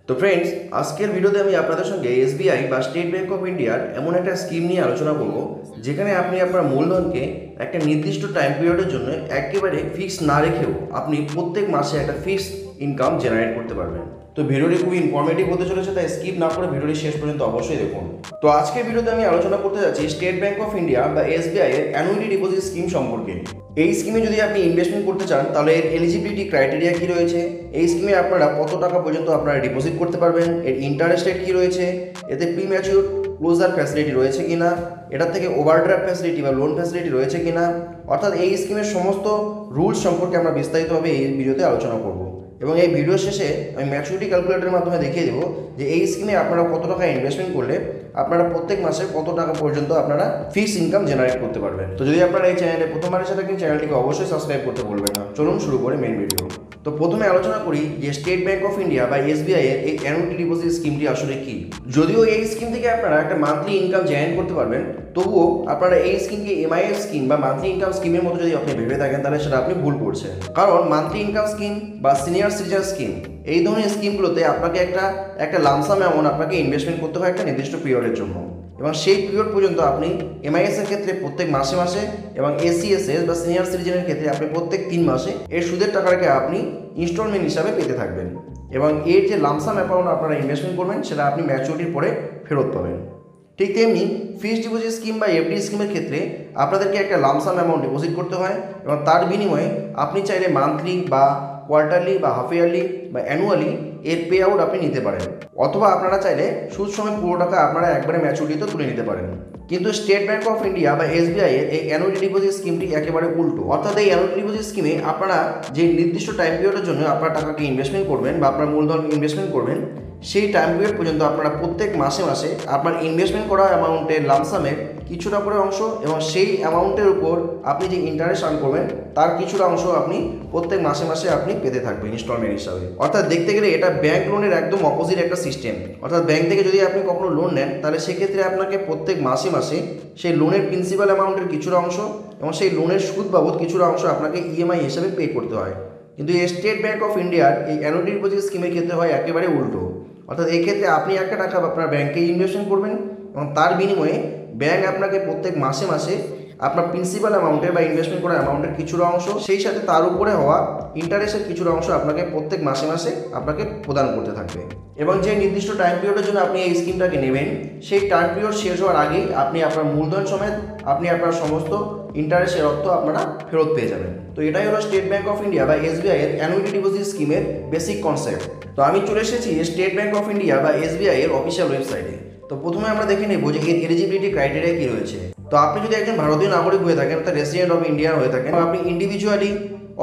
তো ফ্রেন্ডস, আজকের ভিডিওতে আমি আপনাদের সঙ্গে এসবিআই বা স্টেট ব্যাংক অফ ইন্ডিয়ার এমন একটা স্কিম নিয়ে আলোচনা করব যেখানে আপনি আপনার মূলধনকে একটা নির্দিষ্ট টাইম পিরিয়ডের জন্য একেবারে ফিক্স না রেখেও আপনি প্রত্যেক মাসে একটা ফিক্সড ইনকাম জেনারেট করতে পারবেন। তো ভিডিওটি খুবই ইনফরমেটিভ হতে চলেছে, তাই স্কিপ না করে ভিডিওটি শেষ পর্যন্ত অবশ্যই দেখুন। তো আজকের ভিডিওতে আমি আলোচনা করতে যাচ্ছি স্টেট ব্যাংক অফ ইন্ডিয়া বা এসবিআই এর অ্যানুইটি ডিপোজিট স্কিম সম্পর্কে। এই স্কিমে যদি আপনি ইনভেস্টমেন্ট করতে চান তাহলে এর এলিজিবিলিটি ক্রাইটেরিয়া কী রয়েছে, এই স্কিমে আপনারা কত টাকা পর্যন্ত আপনারা ডিপোজিট করতে পারবেন, এর ইন্টারেস্ট রেট কী রয়েছে, এতে প্রি ম্যাচিউর ক্লোজার ফ্যাসিলিটি রয়েছে কিনা, এটার থেকে ওভারড্রাফট ফ্যাসিলিটি বা লোন ফ্যাসিলিটি রয়েছে কিনা, অর্থাৎ এই স্কিমের সমস্ত রুলস সম্পর্কে আমরা বিস্তারিতভাবে এই ভিডিওতে আলোচনা করব। এবং এই ভিডিও শেষে আমি ম্যাচুরিটি ক্যালকুলেটরের মাধ্যমে দেখিয়ে দেবো যে এই স্কিমে আপনারা কত টাকা ইনভেস্টমেন্ট করলে আপনারা প্রত্যেক মাসে কত টাকা পর্যন্ত আপনারা ফিক্সড ইনকাম জেনারেট করতে পারবেন। তো যদি আপনারা এই চ্যানেলে প্রথমবার এসে থাকেন, চ্যানেলটিকে অবশ্যই সাবস্ক্রাইব করতে ভুলবেন না। চলুন শুরু করে মেইন ভিডিও। তো প্রথমে আলোচনা করি যে স্টেট ব্যাংক অফ ইন্ডিয়া বা এসবিআই এর এই অ্যানুইটি ডিপোজিট স্কিমটি আসলে কি। যদিও এই স্কিম থেকে আপনারা একটা মান্থলি ইনকাম জেনারেট করতে পারবেন, তবুও আপনারা এই স্কিমকে এমআইএস স্কিম বা মান্থলি ইনকাম স্কিমের মতো যদি আপনি ভেবে থাকেন তাহলে সেটা আপনি ভুল করছেন। কারণ মান্থলি ইনকাম স্কিম বা সিনিয়র সিটিজেন স্কিম এই ধরনের স্কিমগুলোতে আপনাকে একটা লামসাম অ্যামাউন্ট আপনাকে ইনভেস্টমেন্ট করতে হয় একটা নির্দিষ্ট পিরিয়ডের জন্য, এবং সেই পিরিয়ড পর্যন্ত আপনি এমআইএস এর ক্ষেত্রে প্রত্যেক মাসে মাসে এবং এসিএসএস বা সিনিয়র সিটিজেনের ক্ষেত্রে আপনি প্রত্যেক 3 মাসে এর সুদের টাকাটাকে আপনি ইনস্টলমেন্ট হিসাবে পেতে থাকবেন, এবং এর যে লামসাম অ্যামাউন্ট আপনারা ইনভেস্টমেন্ট করবেন সেটা আপনি ম্যাচুরিটির পরে ফেরত পাবেন। ঠিক তেমনি ফিক্সড ডিপোজিট স্কিম বা এফডি স্কিমের ক্ষেত্রে আপনাদেরকে একটা লামসাম অ্যামাউন্ট ডিপোজিট করতে হয়, এবং তার বিনিময়ে আপনি চাইলে মান্থলি বা কোয়ার্টারলি বা হাফ ইয়ারলি বা অ্যানুয়ালি এর পে আউট আপনি নিতে পারেন, অথবা আপনারা চাইলে সুদ সমেত পুরো টাকা আপনারা একবারে ম্যাচুরিটিতে তুলে নিতে পারেন। কিন্তু স্টেট ব্যাংক অফ ইন্ডিয়া বা এসবিআই এর এই অ্যানুইটি ডিপোজিট স্কিমটি একেবারে উল্টো। অর্থাৎ এই অ্যানুইটি ডিপোজিট স্কিমে আপনারা যে নির্দিষ্ট টাইম পিরিয়ডের জন্য আপনার টাকাকে ইনভেস্টমেন্ট করবেন বা আপনার মূলধন ইনভেস্টমেন্ট করবেন, সেই টাইম পিরিয়ড পর্যন্ত আপনারা প্রত্যেক মাসে মাসে আপনার ইনভেস্টমেন্ট করা অ্যামাউন্টের লামসামের কিছুটা করে অংশ এবং সেই অ্যামাউন্টের উপর আপনি যে ইন্টারেস্ট আর্ন করবেন তার কিছুটা অংশ আপনি প্রত্যেক মাসে মাসে আপনি পেতে থাকবেন ইনস্টলমেন্ট হিসাবে। অর্থাৎ দেখতে গেলে এটা ব্যাংক লোনের একদম অপোজিট একটা সিস্টেম। অর্থাৎ ব্যাংক থেকে যদি আপনি কখনো লোন নেন তাহলে সেক্ষেত্রে আপনাকে প্রত্যেক মাসে মাসে সেই লোনের প্রিন্সিপাল অ্যামাউন্টের কিছুটা অংশ এবং সেই লোনের সুদ বাবদ কিছুটা অংশ আপনাকে ইএমআই হিসাবে পে করতে হয়। কিন্তু স্টেট ব্যাংক অফ ইন্ডিয়ার এই অ্যানুইটি ডিপোজিট স্কিমের ক্ষেত্রে হয় একেবারে উল্টো। অর্থাৎ এই ক্ষেত্রে আপনি একটা টাকা আপনার ব্যাংকে ইনভেস্টমেন্ট করবেন এবং তার বিনিময়ে ব্যাংক আপনাকে প্রত্যেক মাসে মাসে আপনার প্রিন্সিপাল অ্যামাউন্টের বা ইনভেস্টমেন্ট করা অ্যামাউন্টের কিছুটা অংশ, সেই সাথে তার উপরে হওয়া ইন্টারেস্টের কিছুটা অংশ আপনাকে প্রত্যেক মাসে মাসে আপনাকে প্রদান করতে থাকবে। এবং যে নির্দিষ্ট টাইম পিরিয়ডের জন্য আপনি এই স্কিমটাকে নেবেন সেই টাইম পিরিয়ড শেষ হওয়ার আগেই আপনি আপনার মূলধন সমেত আপনি আপনার সমস্ত ইন্টারেস্টের অর্থ আপনারা ফেরত পেয়ে যাবেন। তো এটাই হলো স্টেট ব্যাংক অফ ইন্ডিয়া বা এসবিআই এর অ্যানুইটি ডিপোজিট স্কিমের বেসিক কনসেপ্ট। তো আমি চলে এসেছি স্টেট ব্যাংক অফ ইন্ডিয়া বা এসবিআই এর অফিসিয়াল ওয়েবসাইটে। তো প্রথমে আমরা দেখে নেব যে এর এলিজিবিলিটি ক্রাইটেরিয়া কী রয়েছে। তো আপনি যদি একজন ভারতীয় নাগরিক হয়ে থাকেন অর্থাৎ রেসিডেন্ট অফ ইন্ডিয়া হয়ে থাকেন, আপনি ইন্ডিভিজুয়ালি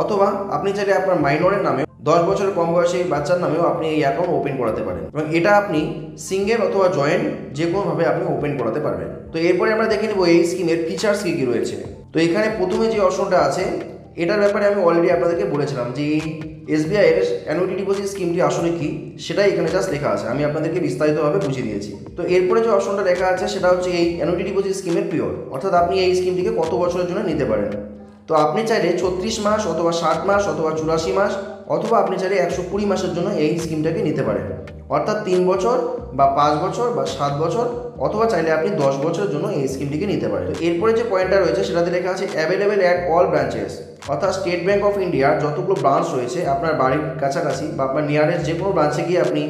অথবা আপনি চাইলে আপনার মাইনরের নামে 10 বছরের কম বয়সী বাচ্চার নামেও আপনি এই অ্যাকাউন্ট ওপেন করাতে পারেন, এবং এটা আপনি সিঙ্গেল অথবা জয়েন্ট যে কোনোভাবে আপনি ওপেন করাতে পারবেন। তো এরপরে আমরা দেখে নেব এই স্কিমের ফিচার্স কী কী রয়েছে। তো এখানে প্রথমে যে অপশনটা আছে এটার ব্যাপারে আমি অলরেডি আপনাদেরকে বলেছিলাম যে এসবিআই এর অ্যানুইটি ডিপোজিট স্কিমটি আসলে কি সেটাই এখানে জাস্ট লেখা আছে, আমি আপনাদেরকে বিস্তারিতভাবে বুঝিয়ে দিয়েছি। তো এরপরে যে অপশনটা লেখা আছে সেটা হচ্ছে এই অ্যানুইটি ডিপোজিট স্কিমের পিরিয়ড, অর্থাৎ আপনি এই স্কিমটিকে কত বছরের জন্য নিতে পারেন। তো আপনি চাইলে 36 মাস অথবা 60 মাস অথবা 84 মাস অথবা আপনি চাইলে 120 মাসের জন্য এই স্কিমটাকে নিতে পারেন, অর্থাৎ 3 বছর বা 5 বছর বা 7 বছর অথবা চাইলে আপনি 10 বছরের জন্য এই স্কিমটিকে নিতে পারেন। এরপরে যে পয়েন্টটা রয়েছে সেটাতে লেখা আছে অ্যাভেলেবেল অ্যাট অল ব্রাঞ্চেস, অর্থাৎ স্টেট ব্যাংক অফ ইন্ডিয়ার যতগুলো ব্রাঞ্চ রয়েছে আপনার বাড়ির কাছাকাছি বা আপনার নিয়ারেস্ট যে কোনো ব্রাঞ্চে গিয়ে আপনি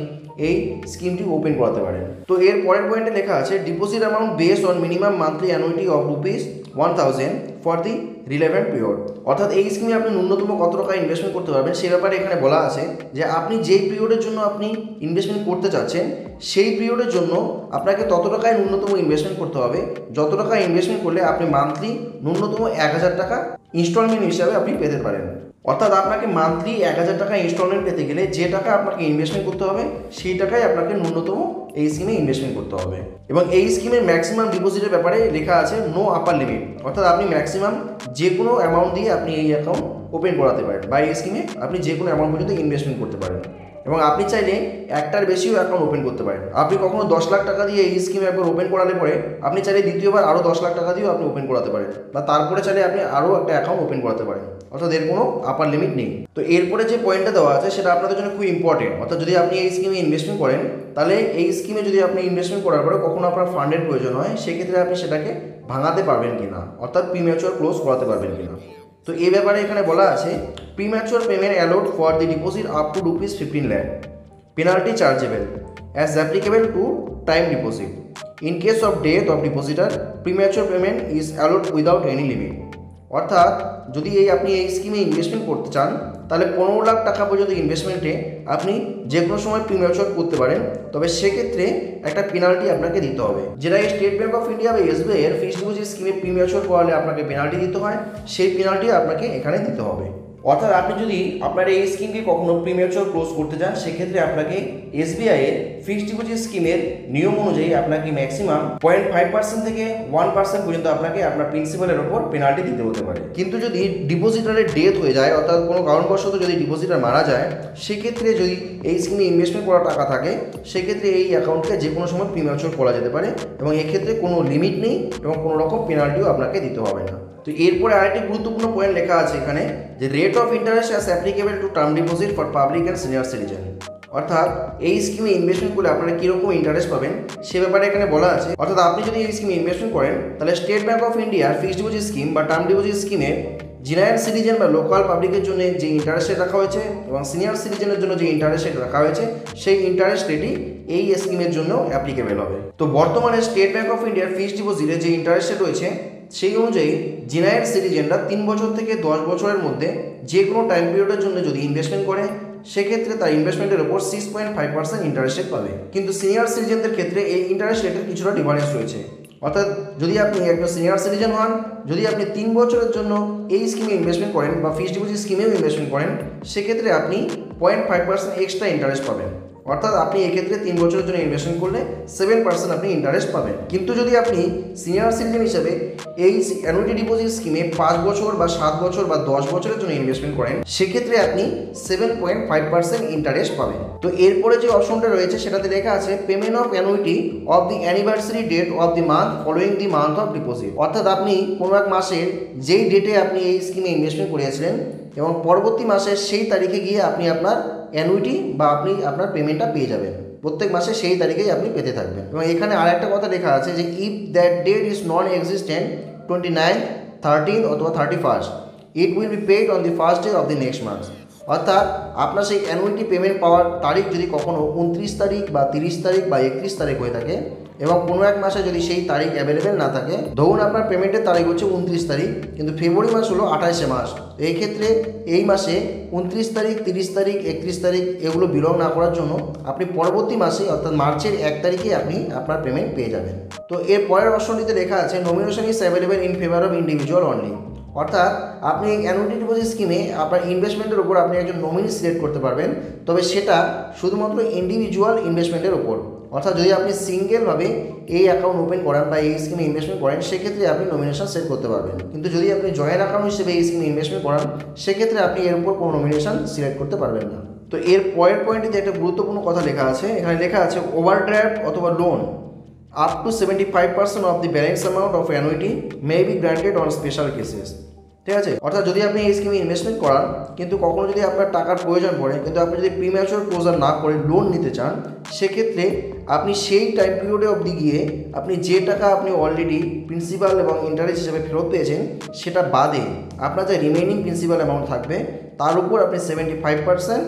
এই স্কিমটি ওপেন করাতে পারেন। তো এর পরের পয়েন্টে লেখা আছে deposit amount based on minimum monthly annuity of ₹1000 for the relevant period, অর্থাৎ এই স্কিমে আপনি ন্যূনতম কত টাকা ইনভেস্টমেন্ট করতে পারবেন সে ব্যাপারে এখানে বলা আছে যে আপনি যেই পিরিয়ডের জন্য আপনি ইনভেস্টমেন্ট করতে চাচ্ছেন সেই পিরিয়ডের জন্য আপনাকে তত টাকায় ন্যূনতম ইনভেস্টমেন্ট করতে হবে যত টাকা ইনভেস্টমেন্ট করলে আপনি মান্থলি ন্যূনতম 1000 টাকা ইনস্টলমেন্ট হিসাবে আপনি পেতে পারেন। অর্থাৎ আপনাকে মান্থলি 1000 টাকা ইনস্টলমেন্ট পেতে গেলে যে টাকা আপনাকে ইনভেস্টমেন্ট করতে হবে সেই টাকায় আপনাকে ন্যূনতম এই স্কিমে ইনভেস্টমেন্ট করতে হবে। এবং এই স্কিমের ম্যাক্সিমাম ডিপোজিটের ব্যাপারে লেখা আছে নো আপার লিমিট, অর্থাৎ আপনি ম্যাক্সিমাম যে কোনো অ্যামাউন্ট দিয়ে আপনি এই অ্যাকাউন্ট ওপেন করাতে পারেন বা এই স্কিমে আপনি যে কোনো অ্যামাউন্ট পর্যন্ত ইনভেস্টমেন্ট করতে পারেন। এবং আপনি চাইলে একটার বেশিও অ্যাকাউন্ট ওপেন করতে পারেন। আপনি কখনো 10 লাখ টাকা দিয়ে এই স্কিমে একবার ওপেন করালে পরে আপনি চাইলে দ্বিতীয়বার আরও 10 লাখ টাকা দিয়েও আপনি ওপেন করাতে পারেন, বা তারপরে চাইলে আপনি আরও একটা অ্যাকাউন্ট ওপেন করাতে পারেন, অর্থাৎ এর কোনো আপার লিমিট নেই। তো এরপরে যে পয়েন্টটা দেওয়া আছে সেটা আপনাদের জন্য খুব ইম্পর্টেন্ট, অর্থাৎ যদি আপনি এই স্কিমে ইনভেস্টমেন্ট করেন তাহলে এই স্কিমে যদি আপনি ইনভেস্টমেন্ট করার পরে কখনো আপনার ফান্ডের প্রয়োজন হয় সেক্ষেত্রে আপনি সেটাকে ভাঙাতে পারবেন কিনা, অর্থাৎ প্রিম্যাচুয়ার ক্লোজ করাতে পারবেন কিনা। তো এই ব্যাপারে এখানে বলা আছে premature payment allowed for the deposit up to ₹15 lakh, penalty chargeable as applicable to time deposit. In case of death of depositor, premature payment is allowed without any limit. অর্থাৎ যদি আপনি এই স্কিমে ইনভেস্টমেন্ট করতে চান তাহলে 15 লাখ টাকা পর্যন্ত ইনভেস্টমেন্টে আপনি যে কোনো সময় প্রিম্যাচুয়ার করতে পারেন, তবে সেক্ষেত্রে একটা পেনাল্টি আপনাকে দিতে হবে। যেটা স্টেট ব্যাঙ্ক অফ ইন্ডিয়া বা এসবিআই এর ফিক্সড ডিপোজিট স্কিমে প্রিম্যাচুয়ার করালে আপনাকে পেনাল্টি দিতে হয়, সেই পেনাল্টি আপনাকে এখানে দিতে হবে। অর্থাৎ আপনি যদি আপনার এই স্কিমকে কখনো প্রিম্যাচুয়ার ক্লোজ করতে চান সেক্ষেত্রে আপনাকে এসবিআই এর ফিক্সড ডিপোজিট স্কিমের নিয়ম অনুযায়ী আপনাকে ম্যাক্সিমাম 0.5% থেকে 1% পর্যন্ত আপনাকে আপনার প্রিন্সিপালের ওপর পেনাল্টি দিতে হতে পারে। কিন্তু যদি ডিপোজিটারের ডেথ হয়ে যায়, অর্থাৎ কোনো কারণবশত যদি ডিপোজিটার মারা যায়, সেক্ষেত্রে যদি এই স্কিমে ইনভেস্টমেন্ট করা টাকা থাকে সেক্ষেত্রে এই অ্যাকাউন্টকে যে কোনো সময় প্রিম্যাচুয়ার করা যেতে পারে এবং এক্ষেত্রে কোনো লিমিট নেই এবং কোনো রকম পেনাল্টিও আপনাকে দিতে হবে না। তো এরপরে আরেকটি গুরুত্বপূর্ণ পয়েন্ট লেখা আছে এখানে যে rate of interest as applicable to term deposit for public and senior citizen, অর্থাৎ এই স্কিমে ইনভেস্টমেন্ট করলে আপনারা কীরকম ইন্টারেস্ট পাবেন সে ব্যাপারে এখানে বলা আছে। অর্থাৎ আপনি যদি এই স্কিমে ইনভেস্টমেন্ট করেন তাহলে স্টেট ব্যাঙ্ক অফ ইন্ডিয়ার ফিক্সড ডিপোজিট স্কিম বা টার্ম ডিপোজিট স্কিমে জেনারেল সিটিজেন বা লোকাল পাবলিকের জন্য যে ইন্টারেস্ট রেট রাখা হয়েছে এবং সিনিয়র সিটিজেনের জন্য যে ইন্টারেস্ট রেট রাখা হয়েছে সেই ইন্টারেস্ট রেটই এই স্কিমের জন্য অ্যাপ্লিকেবল হবে। তো বর্তমানে স্টেট ব্যাঙ্ক অফ ইন্ডিয়ার ফিক্সড ডিপোজিটে যে ইন্টারেস্ট রেট রয়েছে সেই অনুযায়ী জেনারেল সিটিজেনরা 3 বছর থেকে 10 বছরের মধ্যে যে কোনো টাইম পিরিয়ডের জন্য যদি ইনভেস্টমেন্ট করে সেক্ষেত্রে তার ইনভেস্টমেন্টের উপর 6.5% ইন্টারেস্ট রেট পাবে। কিন্তু সিনিয়র সিটিজেনদের ক্ষেত্রে এই ইন্টারেস্ট রেটের কিছুটা ডিফারেন্স রয়েছে। অর্থাৎ যদি আপনি একজন সিনিয়র সিটিজেন হন, যদি আপনি 3 বছরের জন্য এই স্কিমে ইনভেস্টমেন্ট করেন বা ফিক্সড ডিপোজিট স্কিমেও ইনভেস্টমেন্ট করেন সেক্ষেত্রে আপনি 0.5% এক্সট্রা ইন্টারেস্ট পাবেন। অর্থাৎ আপনি এক্ষেত্রে 3 বছরের জন্য ইনভেস্টমেন্ট করলে 7% আপনি ইন্টারেস্ট পাবেন। কিন্তু যদি আপনি সিনিয়র সিটিজেন হিসেবে এই অ্যানুইটি ডিপোজিট স্কিমে 5 বছর বা 7 বছর বা 10 বছরের জন্য ইনভেস্টমেন্ট করেন সেক্ষেত্রে আপনি 7.5% ইন্টারেস্ট পাবেন। তো এরপরে যে অপশনটা রয়েছে সেটাতে লেখা আছে payment of annuity of the anniversary date of the month following the month of deposit, অর্থাৎ আপনি কোনো এক মাসের যেই ডেটে আপনি এই স্কিমে ইনভেস্টমেন্ট করেছিলেন এবং পরবর্তী মাসের সেই তারিখে গিয়ে আপনি আপনার অ্যানুইটি বা আপনি আপনার পেমেন্টটা পেয়ে যাবেন। প্রত্যেক মাসে সেই তারিখেই আপনি পেতে থাকবেন। এবং এখানে আর একটা কথা লেখা আছে যে if that date is non existent 29, 13 অথবা 31, it will be paid on the first day of the next month, অর্থাৎ আপনার সেই অ্যানুইটি পেমেন্ট পাওয়ার তারিখ যদি কখনও 29 তারিখ বা 30 তারিখ বা 31 তারিখ হয়ে থাকে এবং কোনো এক মাসে যদি সেই তারিখ অ্যাভেলেবেল না থাকে, ধরুন আপনার পেমেন্টের তারিখ হচ্ছে 29 তারিখ কিন্তু ফেব্রুয়ারি মাস হলো 28 মাস, এই ক্ষেত্রে এই মাসে 29 তারিখ, 30 তারিখ, 31 তারিখ এগুলো বিলং না করার জন্য আপনি পরবর্তী মাসে অর্থাৎ মার্চের 1 তারিখে আপনি আপনার পেমেন্ট পেয়ে যাবেন। তো এর পরের অপশনটিতে লেখা আছে nomination is available in favour of individual only, অর্থাৎ আপনি অ্যানুইটি ডিপোজিট স্কিমে আপনার ইনভেস্টমেন্টের উপর আপনি একজন নমিনি সিলেক্ট করতে পারবেন, তবে সেটা শুধুমাত্র ইন্ডিভিজুয়াল ইনভেস্টমেন্টের উপর। অর্থাৎ যদি আপনি সিঙ্গেলভাবে এই অ্যাকাউন্ট ওপেন করেন বা এই স্কিমে ইনভেস্টমেন্ট করেন সেক্ষেত্রে আপনি নমিনেশন সেট করতে পারবেন, কিন্তু যদি আপনি জয়েন্ট অ্যাকাউন্ট হিসেবে এই স্কিমে ইনভেস্টমেন্ট করান সেক্ষেত্রে আপনি এর উপর কোনো নমিনেশন সিলেক্ট করতে পারবেন না। তো এর পরের পয়েন্টটিতে একটা গুরুত্বপূর্ণ কথা লেখা আছে, এখানে লেখা আছে ওভারড্রাফট অথবা loan up to 75% of the balance amount of annuity may be granted on special cases. ঠিক আছে, অর্থাৎ যদি আপনি এই স্কিমে ইনভেস্টমেন্ট করান কিন্তু কখনো যদি আপনার টাকার প্রয়োজন পড়ে কিন্তু আপনি যদি প্রিম্যাচুয়ার ক্লোজার না করে লোন নিতে চান সেক্ষেত্রে আপনি সেই টাইম পিরিয়ডে অবধি গিয়ে আপনি যে টাকা আপনি অলরেডি প্রিন্সিপাল এবং ইন্টারেস্ট হিসেবে ফেরত পেয়েছেন সেটা বাদে আপনার যে রিমেইনিং প্রিন্সিপাল অ্যামাউন্ট থাকবে তার উপর আপনি 75%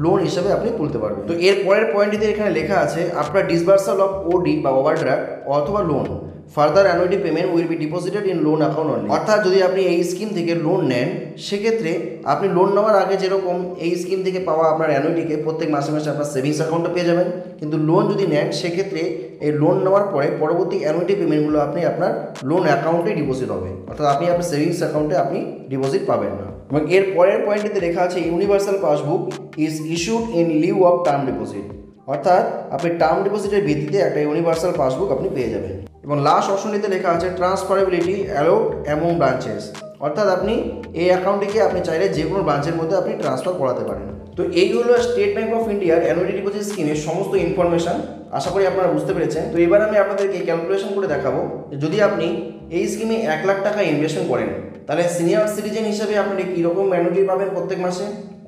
লোন হিসেবে আপনি তুলতে পারবেন। তো এর পরের পয়েন্টটিতে এখানে লেখা আছে আফটার ডিসবার্সাল অফ ওডি বা ওভারড্রাফট অথবা loan further annuity payment will be deposited in loan account only, অর্থাৎ যদি আপনি এই স্কিম থেকে লোন নেন সেক্ষেত্রে আপনি লোন নেওয়ার আগে যেরকম এই স্কিম থেকে পাওয়া আপনার অ্যানুইটিকে প্রত্যেক মাসে মাসে আপনার সেভিংস অ্যাকাউন্টে পেয়ে যাবেন, কিন্তু লোন যদি নেন সেক্ষেত্রে এই লোন নেওয়ার পরে পরবর্তী অ্যানুইটি পেমেন্টগুলো আপনি আপনার লোন অ্যাকাউন্টে ডিপোজিট হবে, অর্থাৎ আপনি আপনার সেভিংস অ্যাকাউন্টে আপনি ডিপোজিট পাবেন না। এবং এর পরের পয়েন্টটিতে লেখা আছে universal passbook is issued in Liu of term deposit, অর্থাৎ আপনি টার্ম ডিপোজিটের ভিত্তিতে একটা ইউনিভার্সাল পাসবুক আপনি পেয়ে যাবেন। এবং লাস্ট অপশনটিতে লেখা আছে ট্রান্সফারেবিলিটি অ্যালাউড অ্যামং ব্রাঞ্চেস, অর্থাৎ আপনি এই অ্যাকাউন্টটিকে আপনি চাইলে যে কোনো ব্রাঞ্চের মধ্যে আপনি ট্রান্সফার করাতে পারেন। তো এই হলো স্টেট ব্যাংক অফ ইন্ডিয়ার অ্যানুইটি ডিপোজিট স্কিমের সমস্ত ইনফরমেশন। আশা করি আপনারা বুঝতে পেরেছেন। তো এবার আমি আপনাদেরকে ক্যালকুলেশন করে দেখাবো যে যদি আপনি এই স্কিমে 1 লাখ টাকা ইনভেস্টমেন্ট করেন তাহলে সিনিয়র সিটিজেন হিসেবে আপনি কীরকম অ্যানুইটি পাবেন প্রত্যেক মাসে,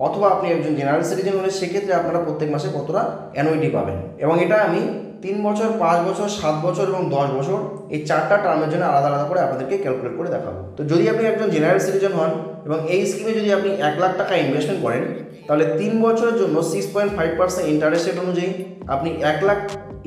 অথবা আপনি একজন জেনারেল সিটিজেন হলে সেক্ষেত্রে আপনারা প্রত্যেক মাসে কতটা অ্যানুইটি পাবেন। এবং এটা আমি 3 বছর, 5 বছর, 7 বছর এবং 10 বছর এই 4টা টার্মের জন্য আলাদা আলাদা করে আপনাদেরকে ক্যালকুলেট করে দেখাবো। তো যদি আপনি একজন জেনারেল সিটিজেন হন এবং এই স্কিমে যদি আপনি 1 লাখ টাকা ইনভেস্টমেন্ট করেন তাহলে 3 বছরের জন্য 6.5% ইন্টারেস্ট রেট অনুযায়ী আপনি 1 লাখ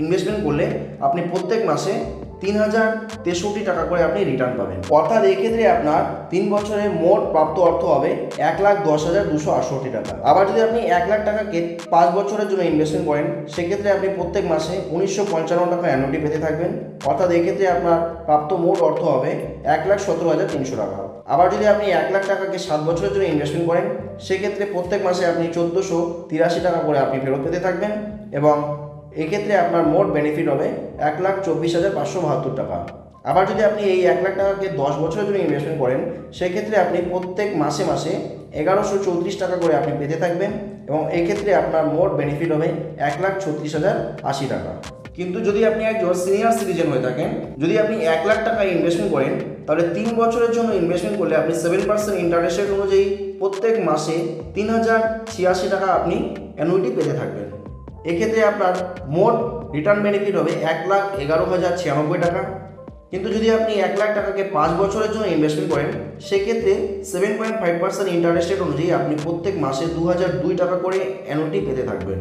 ইনভেস্টমেন্ট করলে আপনি প্রত্যেক মাসে 3063 টাকা করে আপনি রিটার্ন পাবেন। অর্থাৎ এই ক্ষেত্রে আপনার 3 বছরে মোট প্রাপ্ত অর্থ হবে 1,10,268 টাকা। আবার যদি আপনি 1 লাখ টাকাকে 5 বছরের জন্য ইনভেস্টমেন্ট করেন সেক্ষেত্রে আপনি প্রত্যেক মাসে 1955 টাকা অ্যানুইটি পেতে থাকবেন। অর্থাৎ এই ক্ষেত্রে আপনার প্রাপ্ত মোট অর্থ হবে 1,17,300 টাকা। আবার যদি আপনি 1 লাখ টাকাকে 7 বছরের জন্য ইনভেস্টমেন্ট করেন সেক্ষেত্রে প্রত্যেক মাসে আপনি 1483 টাকা করে আপনি ফেরত পেতে থাকবেন এবং এক্ষেত্রে আপনার মোট বেনিফিট হবে 1,24,572 টাকা। আবার যদি আপনি এই 1 লাখ টাকাকে 10 বছরের জন্য ইনভেস্টমেন্ট করেন সেক্ষেত্রে আপনি প্রত্যেক মাসে মাসে 1134 টাকা করে আপনি পেতে থাকবেন এবং এক্ষেত্রে আপনার মোট বেনিফিট হবে 1,36,080 টাকা। কিন্তু যদি আপনি একজন সিনিয়র সিটিজেন হয়ে থাকেন, যদি আপনি 1 লাখ টাকা ইনভেস্টমেন্ট করেন তাহলে 3 বছরের জন্য ইনভেস্টমেন্ট করলে আপনি 7% ইন্টারেস্ট রেট অনুযায়ী প্রত্যেক মাসে 3,086 টাকা আপনি অ্যানুইটি পেতে থাকবেন। এক্ষেত্রে আপনার মোট রিটার্ন বেনিফিট হবে 1,11,096 টাকা। কিন্তু যদি আপনি 1 লাখ টাকাকে 5 বছরের জন্য ইনভেস্টমেন্ট করেন সেক্ষেত্রে 7.5% ইন্টারেস্ট রেট অনুযায়ী আপনি প্রত্যেক মাসে 2,002 টাকা করে অ্যানুইটি পেতে থাকবেন।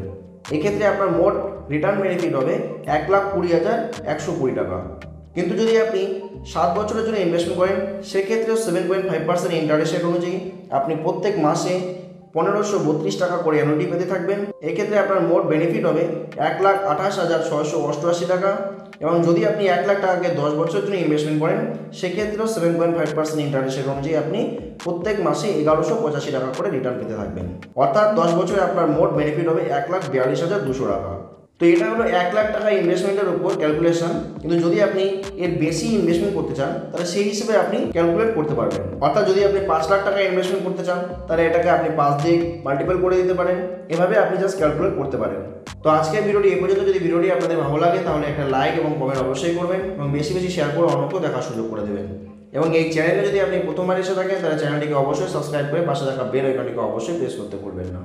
এক্ষেত্রে আপনার মোট রিটার্ন বেনিফিট হবে 1,20,120 টাকা। কিন্তু যদি আপনি 7 বছরের জন্য ইনভেস্টমেন্ট করেন সেক্ষেত্রেও 7.5% ইন্টারেস্ট রেট অনুযায়ী আপনি প্রত্যেক মাসে 1,532 টাকা করে অ্যানুইটি পেতে থাকবেন। এক্ষেত্রে আপনার মোট বেনিফিট হবে 1,28,688 টাকা। এবং যদি আপনি 1 লাখ টাকাকে 10 বছরের জন্য ইনভেস্টমেন্ট করেন সেক্ষেত্রেও 7.5% ইন্টারেস্ট রেট অনুযায়ী আপনি প্রত্যেক মাসে 1,185 টাকা করে রিটার্ন পেতে থাকবেন। অর্থাৎ 10 বছরে আপনার মোট বেনিফিট হবে 1,42,200 টাকা। তো এটা হলো 1 লাখ টাকা ইনভেস্টমেন্টের উপর ক্যালকুলেশন। কিন্তু যদি আপনি এর বেশি ইনভেস্টমেন্ট করতে চান তাহলে সেই হিসেবে আপনি ক্যালকুলেট করতে পারবেন। অর্থাৎ যদি আপনি 5 লাখ টাকা ইনভেস্টমেন্ট করতে চান তাহলে এটাকে আপনি 5 দিয়ে মাল্টিপল করে দিতে পারেন। এভাবে আপনি জাস্ট ক্যালকুলেট করতে পারেন। তো আজকের ভিডিওটি এই পর্যন্ত। যদি ভিডিওটি আপনাদের ভালো লাগে তাহলে একটা লাইক এবং কমেন্ট অবশ্যই করবেন এবং বেশি বেশি শেয়ার করে অন্যকেও দেখার সুযোগ করে দেবেন। এবং এই চ্যানেলে যদি আপনি প্রথমবার এসে থাকেন তাহলে চ্যানেলটিকে অবশ্যই সাবস্ক্রাইব করে পাশে থাকা বেল আইকনটিকে অবশ্যই প্রেস করতে ভুলবেন না।